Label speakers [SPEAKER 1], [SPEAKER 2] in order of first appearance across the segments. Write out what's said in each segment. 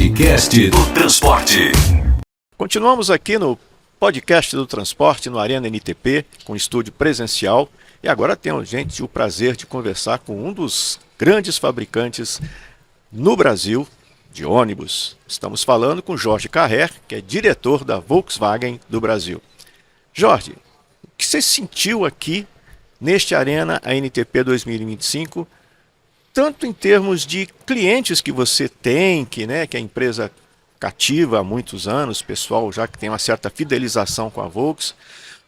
[SPEAKER 1] Podcast do Transporte.
[SPEAKER 2] Continuamos aqui no Podcast do Transporte, no Arena NTP, com estúdio presencial. E agora temos, gente, o prazer de conversar com um dos grandes fabricantes no Brasil de ônibus. Estamos falando com Jorge Carrer, que é diretor da Volkswagen do Brasil. Jorge, o que você sentiu aqui neste Arena NTP 2025, tanto em termos de clientes que você tem, que a empresa cativa há muitos anos, pessoal já que tem uma certa fidelização com a Volks,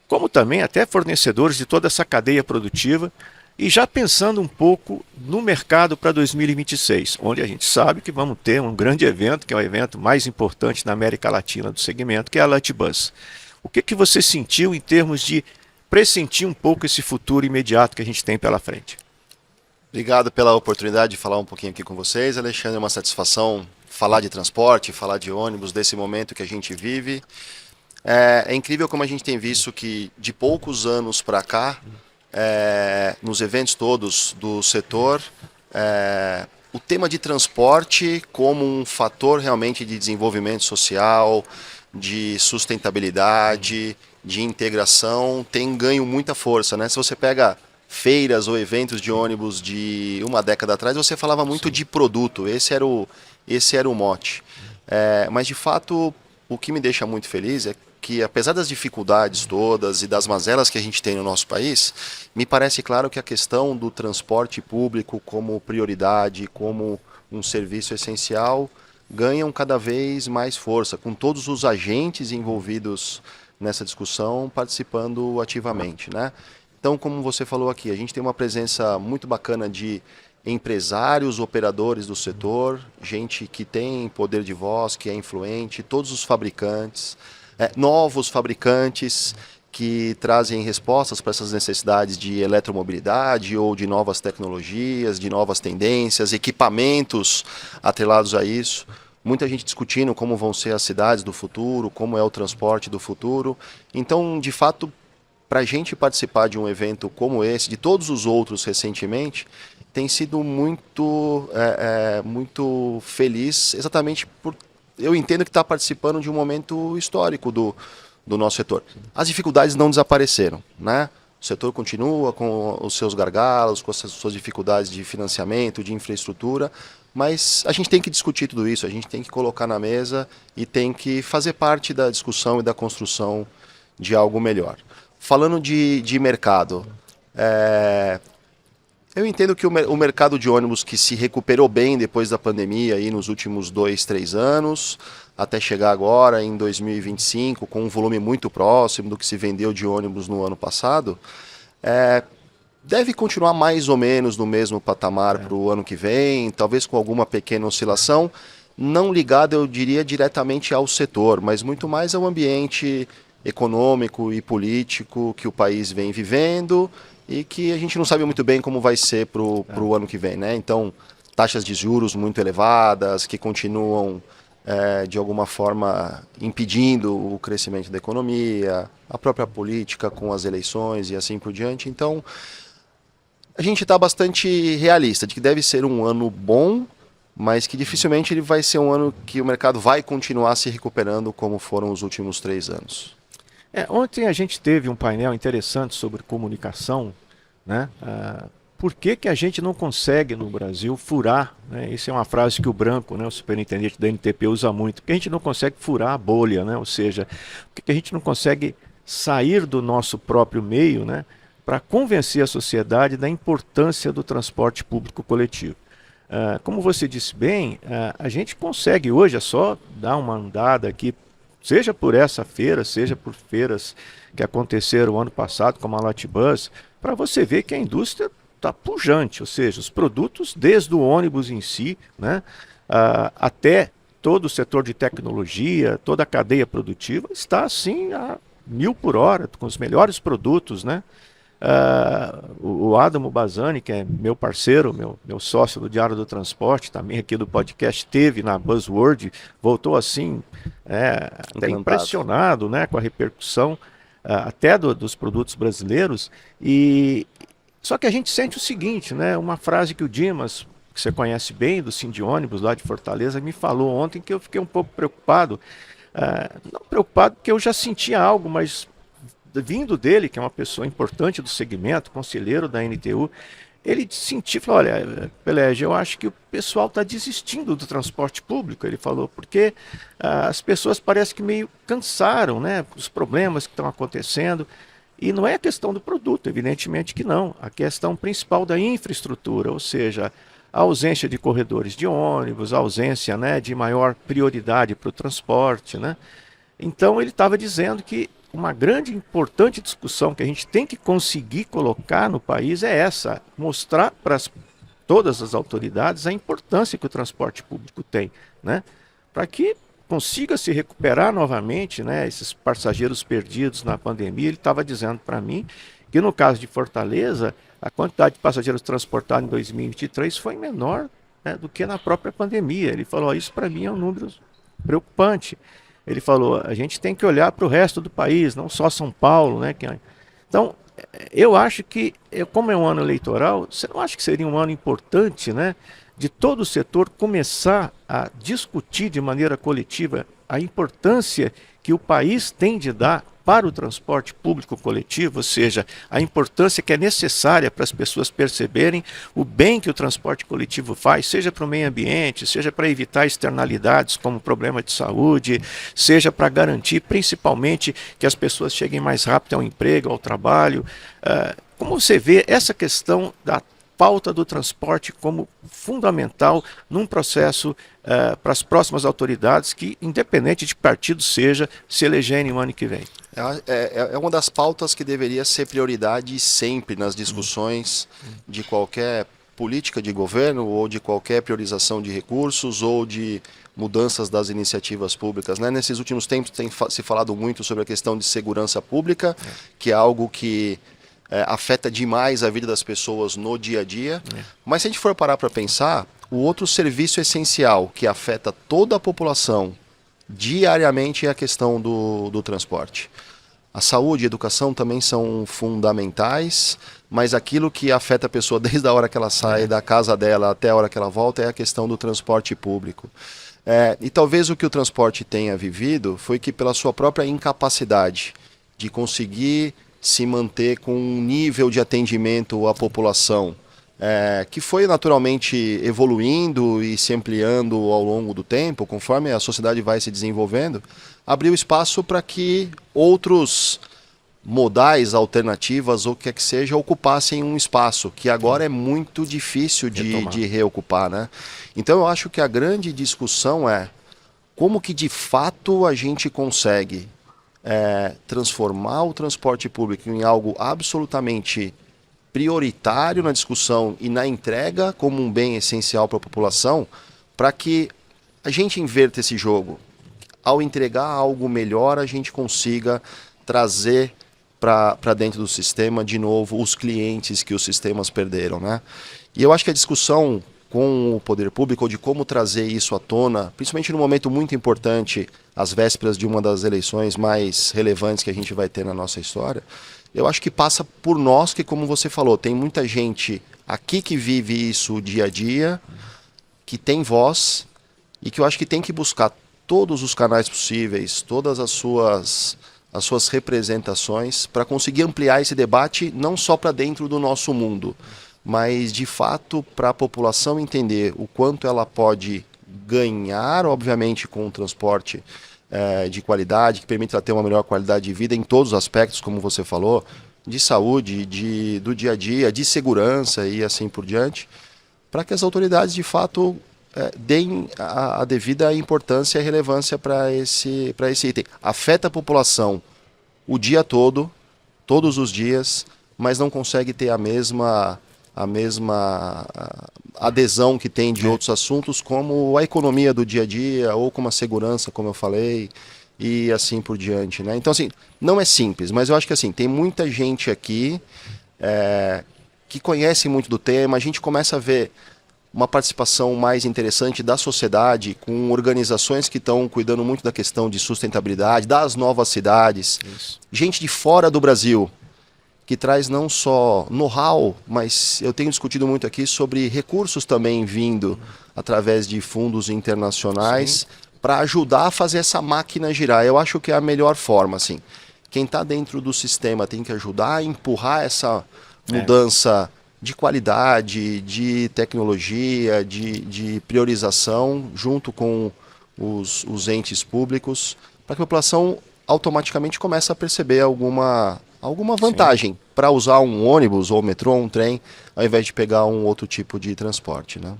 [SPEAKER 2] como também até fornecedores de toda essa cadeia produtiva, e já pensando um pouco no mercado para 2026, onde a gente sabe que vamos ter um grande evento, que é o evento mais importante na América Latina do segmento, que é a Latibus. O que você sentiu em termos de pressentir um pouco esse futuro imediato que a gente tem pela frente?
[SPEAKER 3] Obrigado pela oportunidade de falar um pouquinho aqui com vocês, Alexandre. É uma satisfação falar de transporte, falar de ônibus, desse momento que a gente vive. É incrível como a gente tem visto que de poucos anos para cá, nos eventos todos do setor, o tema de transporte como um fator realmente de desenvolvimento social, de sustentabilidade, de integração, tem ganho muita força, né? Se você pega feiras ou eventos de ônibus de uma década atrás, você falava muito de produto, esse era o mote. Mas de fato, o que me deixa muito feliz é que, apesar das dificuldades todas e das mazelas que a gente tem no nosso país, me parece claro que a questão do transporte público como prioridade, como um serviço essencial, ganham cada vez mais força, com todos os agentes envolvidos nessa discussão participando ativamente, né? Então, como você falou aqui, a gente tem uma presença muito bacana de empresários, operadores do setor, gente que tem poder de voz, que é influente, todos os fabricantes, novos fabricantes que trazem respostas para essas necessidades de eletromobilidade ou de novas tecnologias, de novas tendências, equipamentos atrelados a isso. Muita gente discutindo como vão ser as cidades do futuro, como é o transporte do futuro. Então, de fato, para a gente participar de um evento como esse, de todos os outros recentemente, tem sido muito feliz, exatamente por eu entendo que está participando de um momento histórico do nosso setor. As dificuldades não desapareceram, né? O setor continua com os seus gargalos, com as suas dificuldades de financiamento, de infraestrutura, mas a gente tem que discutir tudo isso, a gente tem que colocar na mesa e tem que fazer parte da discussão e da construção de algo melhor. Falando de mercado, eu entendo que o mercado de ônibus que se recuperou bem depois da pandemia aí nos últimos 2, 3 anos, até chegar agora em 2025 com um volume muito próximo do que se vendeu de ônibus no ano passado, deve continuar mais ou menos no mesmo patamar para o ano que vem, talvez com alguma pequena oscilação, não ligada, eu diria, diretamente ao setor, mas muito mais ao ambiente econômico e político que o país vem vivendo e que a gente não sabe muito bem como vai ser para o ano que vem, né? Então, taxas de juros muito elevadas que continuam, de alguma forma, impedindo o crescimento da economia, a própria política com as eleições e assim por diante. Então, a gente está bastante realista de que deve ser um ano bom, mas que dificilmente ele vai ser um ano que o mercado vai continuar se recuperando como foram os últimos 3 anos.
[SPEAKER 2] Ontem a gente teve um painel interessante sobre comunicação, né? Por que a gente não consegue no Brasil furar, né? Isso é uma frase que o Branco, né, o superintendente da NTP, usa muito, porque a gente não consegue furar a bolha, né? Ou seja, por que a gente não consegue sair do nosso próprio meio, né, para convencer a sociedade da importância do transporte público coletivo. Como você disse bem, a gente consegue hoje, é só dar uma andada aqui, seja por essa feira, seja por feiras que aconteceram ano passado, como a Latibus, para você ver que a indústria está pujante, ou seja, os produtos, desde o ônibus em si, né, até todo o setor de tecnologia, toda a cadeia produtiva, está assim a 1000 por hora, com os melhores produtos, né? O Adamo Bazzani, que é meu parceiro, meu sócio do Diário do Transporte, também aqui do podcast, teve na Buzzword, voltou assim, até impressionado, né, com a repercussão até dos produtos brasileiros. Só que a gente sente o seguinte, né, uma frase que o Dimas que você conhece bem, do Sindônibus lá de Fortaleza, me falou ontem que eu fiquei um pouco preocupado. Não preocupado porque eu já sentia algo, mas vindo dele, que é uma pessoa importante do segmento, conselheiro da NTU, ele sentiu, falou, olha, Pelege, eu acho que o pessoal está desistindo do transporte público, ele falou, porque as pessoas parece que meio cansaram, né, os problemas que estão acontecendo, e não é a questão do produto, evidentemente que não, a questão principal da infraestrutura, ou seja, a ausência de corredores de ônibus, a ausência, né, de maior prioridade para o transporte, né? Então ele estava dizendo que uma grande e importante discussão que a gente tem que conseguir colocar no país é essa, mostrar para todas as autoridades a importância que o transporte público tem, né? Para que consiga se recuperar novamente, né, esses passageiros perdidos na pandemia. Ele estava dizendo para mim que no caso de Fortaleza, a quantidade de passageiros transportados em 2023 foi menor, né, do que na própria pandemia. Ele falou, isso para mim é um número preocupante. Ele falou, a gente tem que olhar para o resto do país, não só São Paulo, né? Então, eu acho que, como é um ano eleitoral, você não acha que seria um ano importante, né, de todo o setor começar a discutir de maneira coletiva a importância que o país tem de dar para o transporte público coletivo, ou seja, a importância que é necessária para as pessoas perceberem o bem que o transporte coletivo faz, seja para o meio ambiente, seja para evitar externalidades como problema de saúde, seja para garantir principalmente que as pessoas cheguem mais rápido ao emprego, ao trabalho. Como você vê essa questão da pauta do transporte como fundamental num processo para as próximas autoridades que, independente de partido seja, se elegerem no ano que vem?
[SPEAKER 3] É uma das pautas que deveria ser prioridade sempre nas discussões de qualquer política de governo ou de qualquer priorização de recursos ou de mudanças das iniciativas públicas, né? Nesses últimos tempos tem se falado muito sobre a questão de segurança pública, que é algo que afeta demais a vida das pessoas no dia a dia. Mas se a gente for parar para pensar, o outro serviço essencial que afeta toda a população diariamente é a questão do transporte. A saúde e a educação também são fundamentais, mas aquilo que afeta a pessoa desde a hora que ela sai da casa dela até a hora que ela volta é a questão do transporte público. E talvez o que o transporte tenha vivido foi que, pela sua própria incapacidade de conseguir se manter com um nível de atendimento à população que foi naturalmente evoluindo e se ampliando ao longo do tempo, conforme a sociedade vai se desenvolvendo, abriu espaço para que outros modais, alternativas ou o que quer que seja, ocupassem um espaço que agora é muito difícil de reocupar, né? Então eu acho que a grande discussão é como que de fato a gente consegue transformar o transporte público em algo absolutamente prioritário na discussão e na entrega como um bem essencial para a população, para que a gente inverta esse jogo. Ao entregar algo melhor, a gente consiga trazer para dentro do sistema, de novo, os clientes que os sistemas perderam, né? E eu acho que a discussão com o poder público, ou de como trazer isso à tona, principalmente num momento muito importante, às vésperas de uma das eleições mais relevantes que a gente vai ter na nossa história, eu acho que passa por nós, que, como você falou, tem muita gente aqui que vive isso dia a dia, que tem voz, e que eu acho que tem que buscar todos os canais possíveis, todas as suas representações, para conseguir ampliar esse debate não só para dentro do nosso mundo, mas de fato para a população entender o quanto ela pode ganhar, obviamente, com o transporte de qualidade, que permite ela ter uma melhor qualidade de vida em todos os aspectos, como você falou, de saúde, do dia a dia, de segurança e assim por diante, para que as autoridades de fato deem a devida importância e relevância para esse item. Afeta a população o dia todo, todos os dias, mas não consegue ter a mesma adesão que tem de outros assuntos, como a economia do dia a dia, ou como a segurança, como eu falei, e assim por diante, né? Então, assim, não é simples, mas eu acho que assim, tem muita gente aqui que conhece muito do tema, a gente começa a ver uma participação mais interessante da sociedade, com organizações que estão cuidando muito da questão de sustentabilidade, das novas cidades, gente de fora do Brasil, que traz não só know-how, mas eu tenho discutido muito aqui sobre recursos também vindo através de fundos internacionais para ajudar a fazer essa máquina girar. Eu acho que é a melhor forma, assim. Quem está dentro do sistema tem que ajudar a empurrar essa mudança de qualidade, de tecnologia, de priorização, junto com os entes públicos, para que a população automaticamente comece a perceber alguma vantagem para usar um ônibus ou metrô, um trem, ao invés de pegar um outro tipo de transporte, né?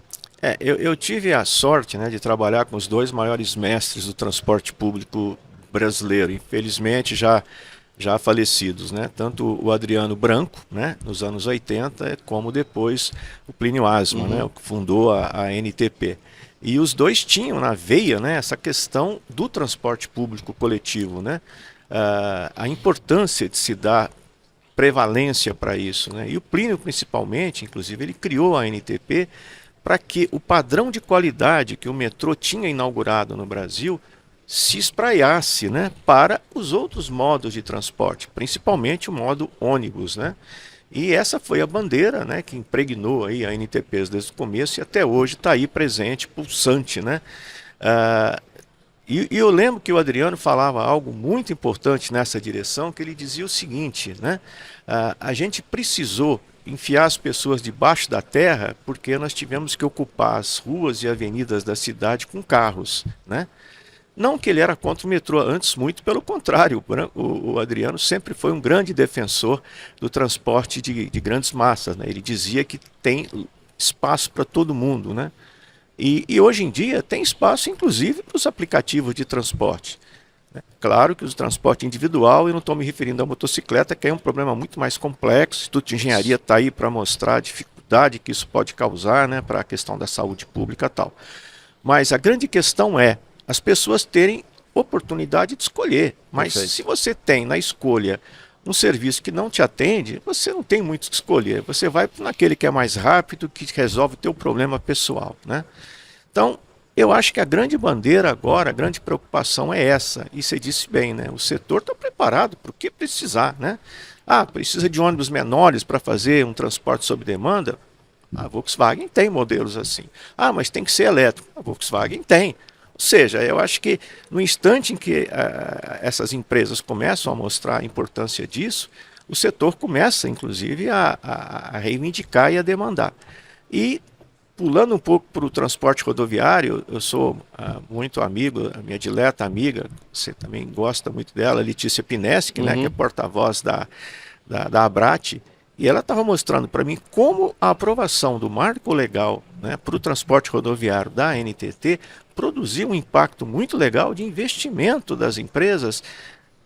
[SPEAKER 2] Eu tive a sorte, né, de trabalhar com os dois maiores mestres do transporte público brasileiro, infelizmente já falecidos, né? Tanto o Adriano Branco, né, nos anos 80, como depois o Plínio Asma, né, o que fundou a NTP. E os dois tinham na veia, né, essa questão do transporte público coletivo, né? A importância de se dar prevalência para isso, né? E o Plínio, principalmente, inclusive, ele criou a NTP para que o padrão de qualidade que o metrô tinha inaugurado no Brasil se espraiasse, né, para os outros modos de transporte, principalmente o modo ônibus, né? E essa foi a bandeira, né, que impregnou aí a NTPs desde o começo e até hoje está aí presente, pulsante, né? E eu lembro que o Adriano falava algo muito importante nessa direção, que ele dizia o seguinte, né? A gente precisou enfiar as pessoas debaixo da terra porque nós tivemos que ocupar as ruas e avenidas da cidade com carros, né? Não que ele era contra o metrô, antes muito pelo contrário, o Adriano sempre foi um grande defensor do transporte de grandes massas, né? Ele dizia que tem espaço para todo mundo, né? E hoje em dia tem espaço inclusive para os aplicativos de transporte, né? Claro que o transporte individual, eu não estou me referindo à motocicleta, que é um problema muito mais complexo. O Instituto de Engenharia está aí para mostrar a dificuldade que isso pode causar, né, para a questão da saúde pública e tal. Mas a grande questão é as pessoas terem oportunidade de escolher. Mas se você tem na escolha um serviço que não te atende, você não tem muito o que escolher. Você vai naquele que é mais rápido, que resolve o teu problema pessoal, né? Então, eu acho que a grande bandeira agora, a grande preocupação é essa. E você disse bem, né? O setor está preparado para o que precisar, né? Precisa de ônibus menores para fazer um transporte sob demanda? A Volkswagen tem modelos assim. Mas tem que ser elétrico. A Volkswagen tem. Ou seja, eu acho que no instante em que essas empresas começam a mostrar a importância disso, o setor começa, inclusive, a reivindicar e a demandar. E, pulando um pouco para o transporte rodoviário, eu sou muito amigo, a minha dileta amiga, você também gosta muito dela, Letícia Pineschi, né, que é porta-voz da ABRAT, e ela estava mostrando para mim como a aprovação do marco legal, né, para o transporte rodoviário da NTT produziu um impacto muito legal de investimento das empresas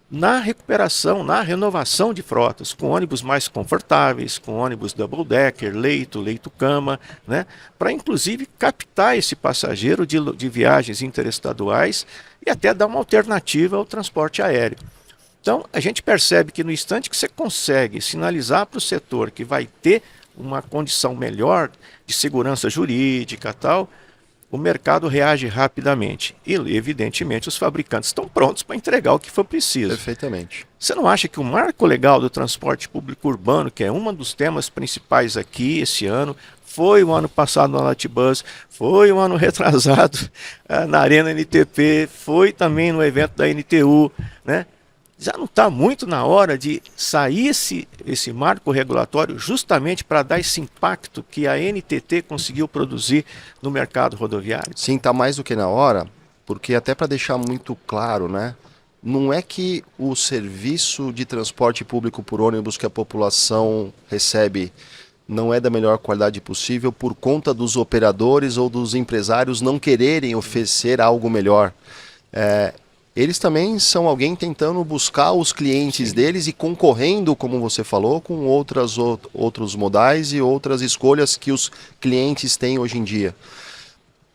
[SPEAKER 2] na recuperação, na renovação de frotas, com ônibus mais confortáveis, com ônibus double-decker, leito-cama, né, para inclusive captar esse passageiro de viagens interestaduais e até dar uma alternativa ao transporte aéreo. Então, a gente percebe que no instante que você consegue sinalizar para o setor que vai ter uma condição melhor de segurança jurídica e tal, o mercado reage rapidamente. E, evidentemente, os fabricantes estão prontos para entregar o que for preciso.
[SPEAKER 3] Perfeitamente.
[SPEAKER 2] Você não acha que o marco legal do transporte público urbano, que é um dos temas principais aqui esse ano, foi o ano passado na Latibus, foi o ano retrasado na Arena NTP, foi também no evento da NTU, né? Já não está muito na hora de sair esse marco regulatório justamente para dar esse impacto que a NTT conseguiu produzir no mercado rodoviário?
[SPEAKER 3] Sim, está mais do que na hora, porque até para deixar muito claro, né? Não é que o serviço de transporte público por ônibus que a população recebe não é da melhor qualidade possível por conta dos operadores ou dos empresários não quererem oferecer algo melhor. Eles também são alguém tentando buscar os clientes deles e concorrendo, como você falou, com outros modais e outras escolhas que os clientes têm hoje em dia.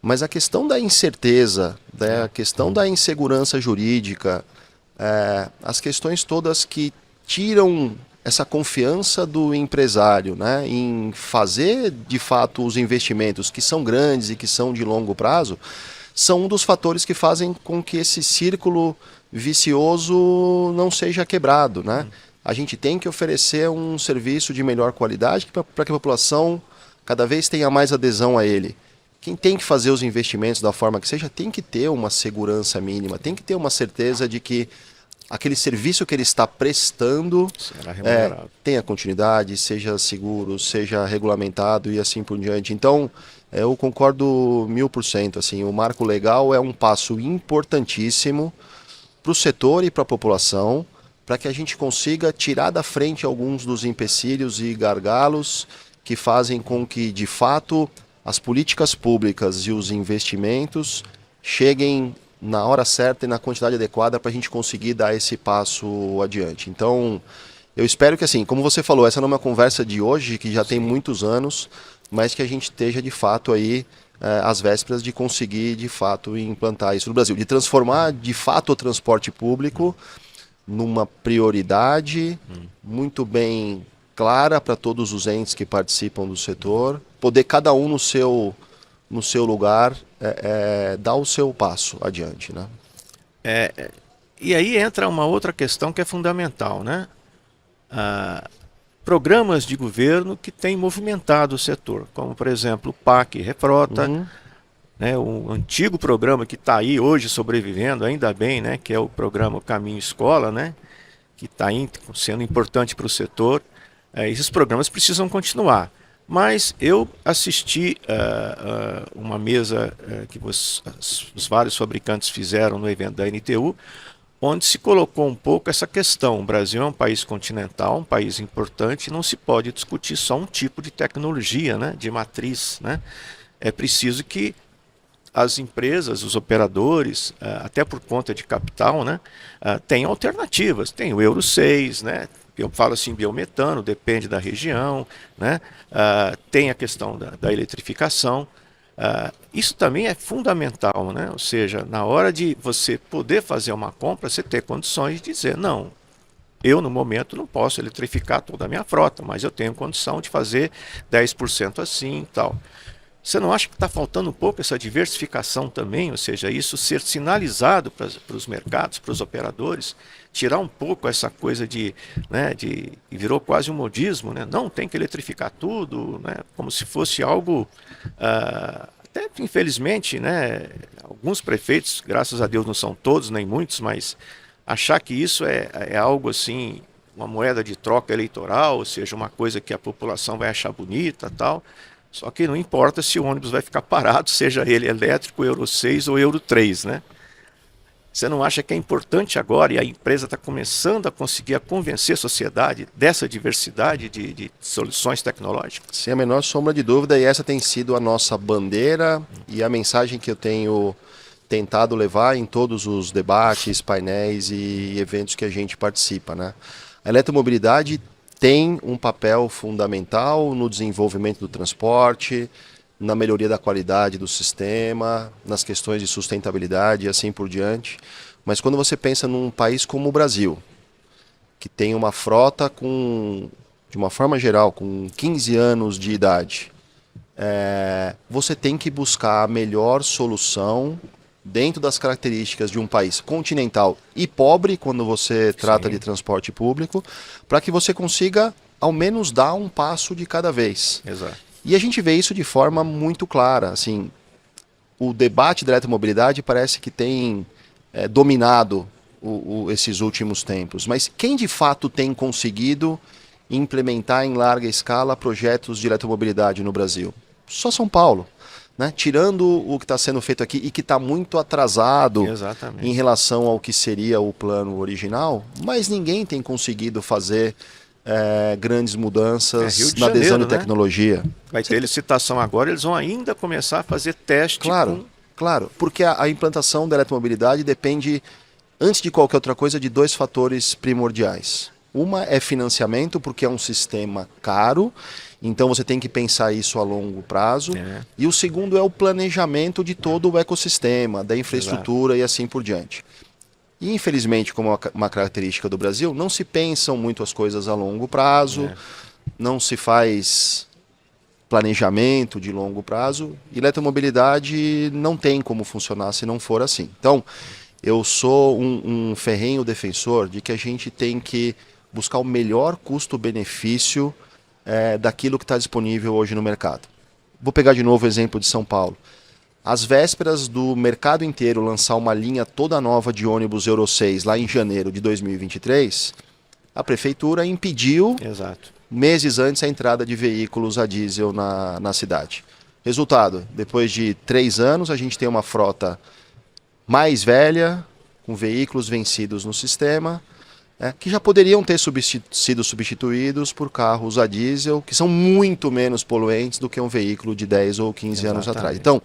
[SPEAKER 3] Mas a questão da incerteza, a questão da insegurança jurídica, as questões todas que tiram essa confiança do empresário, né, em fazer de fato os investimentos que são grandes e que são de longo prazo, são um dos fatores que fazem com que esse círculo vicioso não seja quebrado, né? a gente tem que oferecer um serviço de melhor qualidade para que a população cada vez tenha mais adesão a ele. Quem tem que fazer os investimentos da forma que seja tem que ter uma segurança mínima, tem que ter uma certeza de que aquele serviço que ele está prestando tenha continuidade, seja seguro, seja regulamentado e assim por diante. Então, eu concordo 1000%. Assim, o marco legal é um passo importantíssimo para o setor e para a população, para que a gente consiga tirar da frente alguns dos empecilhos e gargalos que fazem com que, de fato, as políticas públicas e os investimentos cheguem na hora certa e na quantidade adequada para a gente conseguir dar esse passo adiante. Então, eu espero que, assim, como você falou, essa não é uma conversa de hoje, que já tem muitos anos, mas que a gente esteja, de fato, aí às vésperas de conseguir, de fato, implantar isso no Brasil. De transformar, de fato, o transporte público numa prioridade muito bem clara para todos os entes que participam do setor, poder cada um no seu lugar dar o seu passo adiante, né?
[SPEAKER 2] E aí entra uma outra questão que é fundamental, né? Programas de governo que têm movimentado o setor, como por exemplo o PAC Refrota, né, o antigo programa que está aí hoje sobrevivendo, ainda bem, né, que é o programa Caminho Escola, né, que está sendo importante para o setor. Esses programas precisam continuar. Mas eu assisti uma mesa que os vários fabricantes fizeram no evento da NTU, onde se colocou um pouco essa questão. O Brasil é um país continental, um país importante, não se pode discutir só um tipo de tecnologia, né, de matriz, né? É preciso que as empresas, os operadores, até por conta de capital, né, tenham alternativas. Tem o Euro 6, né? Eu falo assim, biometano, depende da região, né? Tem a questão da eletrificação. Isso também é fundamental, né? Ou seja, na hora de você poder fazer uma compra, você ter condições de dizer, não, eu no momento não posso eletrificar toda a minha frota, mas eu tenho condição de fazer 10% assim e tal. Você não acha que está faltando um pouco essa diversificação também? Ou seja, isso ser sinalizado para os mercados, para os operadores, tirar um pouco essa coisa virou quase um modismo, né? Não, tem que eletrificar tudo, né? Como se fosse algo, até infelizmente, né? Alguns prefeitos, graças a Deus não são todos, nem muitos, mas achar que isso é algo assim, uma moeda de troca eleitoral, ou seja, uma coisa que a população vai achar bonita e tal. Só que não importa se o ônibus vai ficar parado, seja ele elétrico, Euro 6 ou Euro 3, né? Você não acha que é importante agora, e a empresa está começando a conseguir convencer a sociedade dessa diversidade de soluções tecnológicas?
[SPEAKER 3] Sem a menor sombra de dúvida, e essa tem sido a nossa bandeira e a mensagem que eu tenho tentado levar em todos os debates, painéis e eventos que a gente participa, né? A eletromobilidade tem um papel fundamental no desenvolvimento do transporte, na melhoria da qualidade do sistema, nas questões de sustentabilidade e assim por diante. Mas quando você pensa num país como o Brasil, que tem uma frota de uma forma geral, com 15 anos de idade, você tem que buscar a melhor solução dentro das características de um país continental e pobre, quando você trata de transporte público, para que você consiga, ao menos, dar um passo de cada vez.
[SPEAKER 2] Exato.
[SPEAKER 3] E a gente vê isso de forma muito clara. Assim, o debate da eletromobilidade parece que tem dominado esses últimos tempos. Mas quem de fato tem conseguido implementar em larga escala projetos de eletromobilidade no Brasil? Só São Paulo. Né? Tirando o que está sendo feito aqui e que está muito atrasado em relação ao que seria o plano original, mas ninguém tem conseguido fazer grandes mudanças na adesão de tecnologia.
[SPEAKER 2] Vai ter licitação agora, eles vão ainda começar a fazer teste.
[SPEAKER 3] Claro, porque a implantação da eletromobilidade depende, antes de qualquer outra coisa, de dois fatores primordiais. Uma é financiamento, porque é um sistema caro, então você tem que pensar isso a longo prazo. E o segundo é o planejamento de todo o ecossistema, da infraestrutura e assim por diante. E infelizmente, como uma característica do Brasil, não se pensam muito as coisas a longo prazo, não se faz planejamento de longo prazo, e eletromobilidade não tem como funcionar se não for assim. Então, eu sou um ferrenho defensor de que a gente tem que buscar o melhor custo-benefício daquilo que está disponível hoje no mercado. Vou pegar de novo o exemplo de São Paulo. Às vésperas do mercado inteiro lançar uma linha toda nova de ônibus Euro 6 lá em janeiro de 2023, a prefeitura impediu,
[SPEAKER 2] Exato.
[SPEAKER 3] meses antes, a entrada de veículos a diesel na cidade. Resultado, depois de 3 anos, a gente tem uma frota mais velha, com veículos vencidos no sistema, que já poderiam ter sido substituídos por carros a diesel, que são muito menos poluentes do que um veículo de 10 ou 15 anos atrás. Então,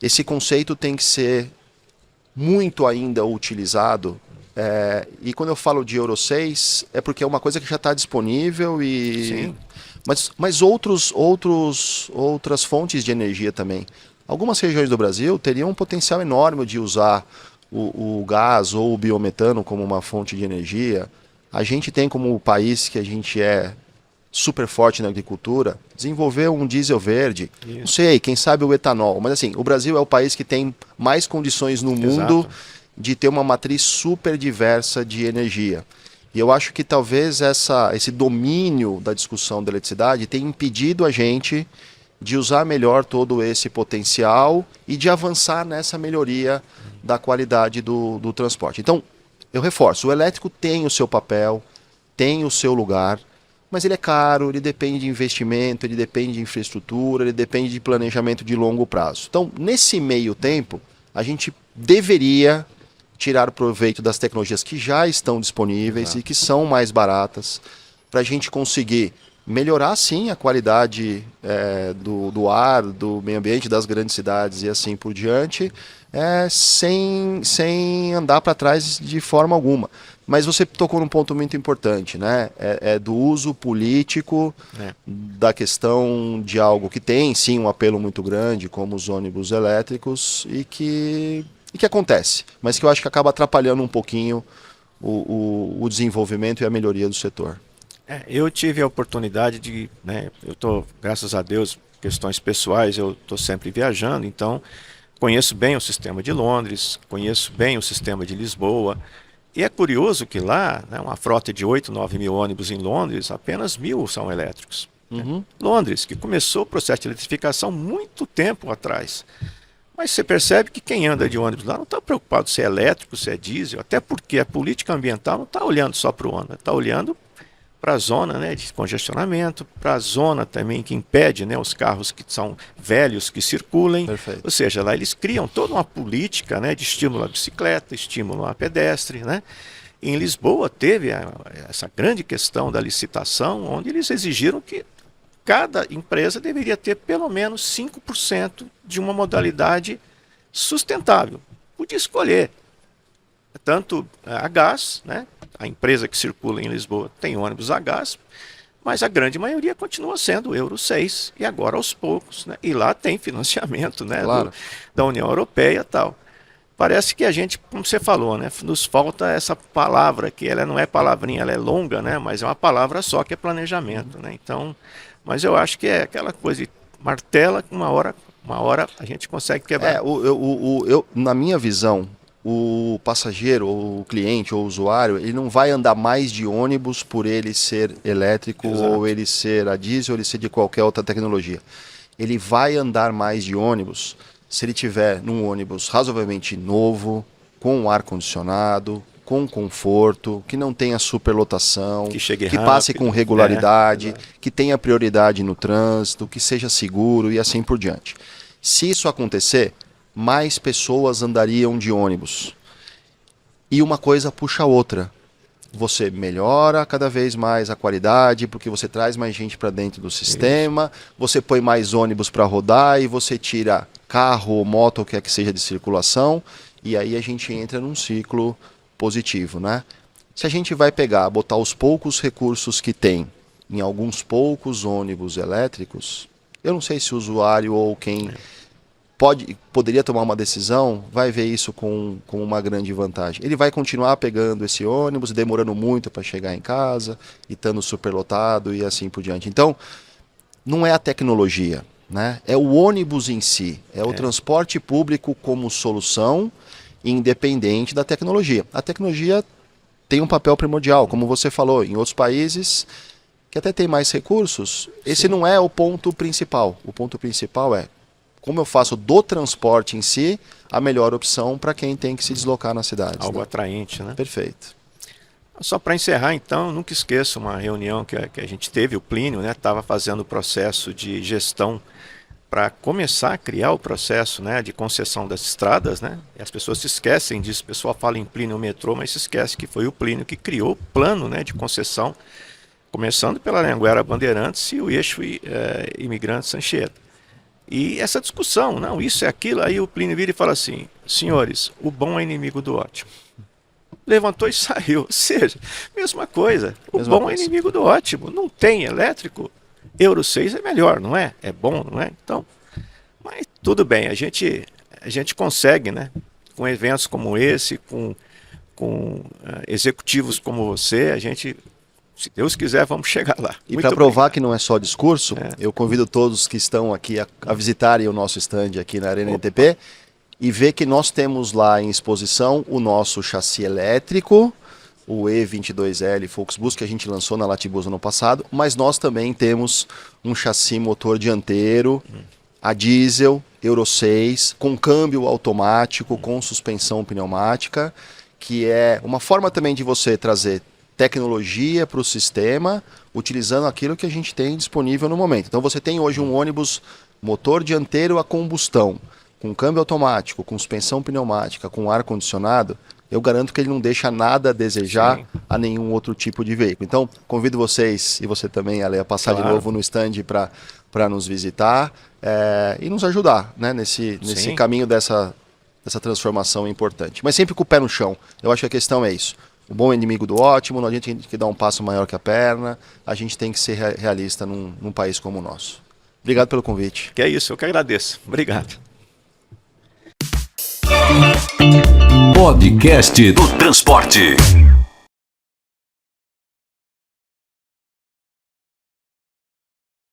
[SPEAKER 3] esse conceito tem que ser muito ainda utilizado. E quando eu falo de Euro 6, é porque é uma coisa que já está disponível e...
[SPEAKER 2] Sim.
[SPEAKER 3] Mas outras fontes de energia também. Algumas regiões do Brasil teriam um potencial enorme de usar o gás ou o biometano como uma fonte de energia. A gente tem, como país que a gente é super forte na agricultura, desenvolver um diesel verde.
[SPEAKER 2] Isso.
[SPEAKER 3] Não sei, quem sabe o etanol. Mas assim, o Brasil é o país que tem mais condições no mundo de ter uma matriz super diversa de energia. E eu acho que talvez esse domínio da discussão da eletricidade tenha impedido a gente de usar melhor todo esse potencial e de avançar nessa melhoria da qualidade do transporte. Então, eu reforço, o elétrico tem o seu papel, tem o seu lugar, mas ele é caro, ele depende de investimento, ele depende de infraestrutura, ele depende de planejamento de longo prazo. Então, nesse meio tempo, a gente deveria tirar proveito das tecnologias que já estão disponíveis e que são mais baratas, para a gente conseguir melhorar, sim, a qualidade do ar, do meio ambiente das grandes cidades e assim por diante, sem andar para trás de forma alguma. Mas você tocou num ponto muito importante, né? Do uso político, da questão de algo que tem, sim, um apelo muito grande, como os ônibus elétricos, e que acontece, mas que eu acho que acaba atrapalhando um pouquinho o desenvolvimento e a melhoria do setor.
[SPEAKER 2] Eu tive a oportunidade de, eu estou, graças a Deus, questões pessoais, eu estou sempre viajando, então conheço bem o sistema de Londres, conheço bem o sistema de Lisboa, e é curioso que lá, uma frota de 8, 9 mil ônibus em Londres, apenas 1.000 são elétricos. Londres, que começou o processo de eletrificação muito tempo atrás. Mas você percebe que quem anda de ônibus lá não está preocupado se é elétrico, se é diesel, até porque a política ambiental não está olhando só para o ônibus, está olhando para a zona de congestionamento, para a zona também que impede os carros que são velhos que circulem.
[SPEAKER 3] Perfeito.
[SPEAKER 2] Ou seja, lá eles criam toda uma política de estímulo à bicicleta, estímulo à pedestre. Em Lisboa teve essa grande questão da licitação, onde eles exigiram que cada empresa deveria ter pelo menos 5% de uma modalidade sustentável. Podia escolher tanto a gás, a empresa que circula em Lisboa tem ônibus a gás, mas a grande maioria continua sendo Euro 6, e agora aos poucos, e lá tem financiamento
[SPEAKER 3] Claro.
[SPEAKER 2] da União Europeia e tal. Parece que a gente, como você falou, nos falta essa palavra, que ela não é palavrinha, ela é longa, mas é uma palavra só, que é planejamento. Então, mas eu acho que é aquela coisa de martela, que uma hora a gente consegue quebrar.
[SPEAKER 3] Na minha visão, o passageiro, ou o cliente, ou o usuário, ele não vai andar mais de ônibus por ele ser elétrico,
[SPEAKER 2] Exato.
[SPEAKER 3] ou ele ser a diesel, ou ele ser de qualquer outra tecnologia. Ele vai andar mais de ônibus se ele tiver num ônibus razoavelmente novo, com ar-condicionado, com conforto, que não tenha superlotação,
[SPEAKER 2] Que chegue
[SPEAKER 3] que
[SPEAKER 2] rápido,
[SPEAKER 3] passe com regularidade,
[SPEAKER 2] exato.
[SPEAKER 3] que tenha prioridade no trânsito, que seja seguro e assim por diante. Se isso acontecer, mais pessoas andariam de ônibus. E uma coisa puxa a outra. Você melhora cada vez mais a qualidade, porque você traz mais gente para dentro do sistema, você põe mais ônibus para rodar e você tira carro ou moto, ou quer que seja de circulação, e aí a gente entra num ciclo positivo, Se a gente vai botar os poucos recursos que tem em alguns poucos ônibus elétricos, eu não sei se o usuário ou quem poderia tomar uma decisão, vai ver isso com uma grande vantagem. Ele vai continuar pegando esse ônibus, demorando muito para chegar em casa, e estando superlotado e assim por diante. Então, não é a tecnologia, é o ônibus em si, é o transporte público como solução, independente da tecnologia. A tecnologia tem um papel primordial, como você falou, em outros países que até tem mais recursos, esse não é o ponto principal. O ponto principal é como eu faço do transporte em si a melhor opção para quem tem que se deslocar nas cidades.
[SPEAKER 2] Algo
[SPEAKER 3] né?
[SPEAKER 2] atraente, né?
[SPEAKER 3] Perfeito.
[SPEAKER 2] Só para encerrar, então, nunca esqueça uma reunião que a gente teve, o Plínio, né, estava fazendo o processo de gestão para começar a criar o processo, né, de concessão das estradas, né? E as pessoas se esquecem disso, o pessoal fala em Plínio Metrô, mas se esquece que foi o Plínio que criou o plano, né, de concessão, começando pela Anhanguera Bandeirantes e o eixo Imigrantes Anchieta. E essa discussão, não, isso é aquilo, aí o Plínio vira e fala assim, senhores, o bom é inimigo do ótimo. Levantou e saiu, ou seja, mesma coisa, o bom é inimigo do ótimo, não tem elétrico, Euro 6 é melhor, não é? É bom, não é? Então, mas tudo bem, a gente consegue, né, com eventos como esse, com executivos como você, a gente, se Deus quiser, vamos chegar lá.
[SPEAKER 3] E para provar que não é só discurso, eu convido todos que estão aqui a visitarem o nosso stand aqui na Arena NTP e ver que nós temos lá em exposição o nosso chassi elétrico, o E22L Volksbus, que a gente lançou na Latibus no passado, mas nós também temos um chassi motor dianteiro, a diesel, Euro 6, com câmbio automático, com suspensão pneumática, que é uma forma também de você trazer tecnologia para o sistema, utilizando aquilo que a gente tem disponível no momento. Então você tem hoje um ônibus motor dianteiro a combustão, com câmbio automático, com suspensão pneumática, com ar-condicionado, eu garanto que ele não deixa nada a desejar a nenhum outro tipo de veículo. Então, convido vocês, e você também, Ale, a passar de novo no stand para nos visitar e nos ajudar, né, nesse caminho dessa transformação importante. Mas sempre com o pé no chão. Eu acho que a questão é isso. O bom é inimigo do ótimo, não adianta a gente dar um passo maior que a perna, a gente tem que ser realista num país como o nosso. Obrigado pelo convite.
[SPEAKER 2] Que é isso, eu que agradeço. Obrigado.
[SPEAKER 1] Podcast do Transporte.